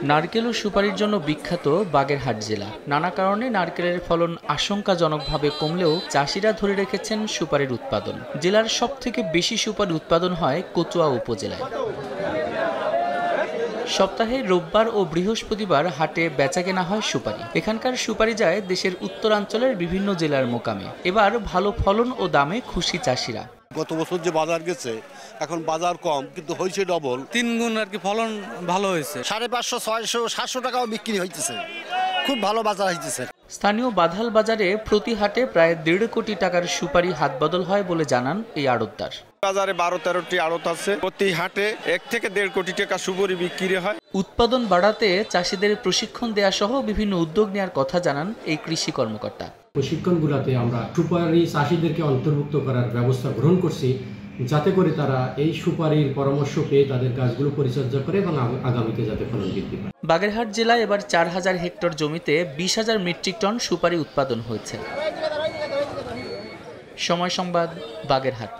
নারকেল ও সুপারির জন্য বিখ্যাত বাগেরহাট জেলা। নানা কারণে নারকেলের ফলন আশঙ্কাজনকভাবে কমলেও চাষিরা ধরে রেখেছেন সুপারির উৎপাদন। জেলার সবথেকে বেশি সুপারি উৎপাদন হয় কচুয়া উপজেলায়। সপ্তাহে রোববার ও বৃহস্পতিবার হাটে বেচাকেনা হয় সুপারি। এখানকার সুপারি যায় দেশের উত্তরাঞ্চলের বিভিন্ন জেলার মোকামে। এবার ভালো ফলন ও দামে খুশি চাষিরা। গত বছর যে বাজার গেছে, এখন বাজার কম কিন্তু হয়েছে ডবল, 3 গুণ আর কি ফলন ভালো হয়েছে। 550, 600, 700 টাকাও বিক্রি হইতেছে। খুব ভালো বাজার হইতেছে। স্থানীয় বাধাল বাজারে প্রতি হাটে প্রায় 1.5 কোটি টাকার সুপারি হাতবদল হয় বলে জানান এই আড়তদার। বাজারে 12-13টি আড়ত আছে, প্রতি হাটে 1 থেকে 1.5 কোটি টাকা সুপারি বিক্রি হয়। উৎপাদন বাড়াতে চাষিদের প্রশিক্ষণ দেয়া সহ বিভিন্ন উদ্যোগ নেওয়ার কথা জানান এই কৃষি কর্মকর্তা। প্রশিক্ষণগুলোতে আমরা সুপারি চাষিদেরকে অন্তর্ভুক্ত করার ব্যবস্থা গ্রহণ করছি, যাতে করে তারা এই সুপারির পরামর্শ পেয়ে তাদের গাছগুলো পরিচর্যা করে এবং আগামীতে যাতে ফলন বৃদ্ধি পায়। বাগেরহাট জেলায় এবার 4000 হেক্টর জমিতে 20,000 মেট্রিক টন সুপারি উৎপাদন হয়েছে। সময় সংবাদ, বাগেরহাট।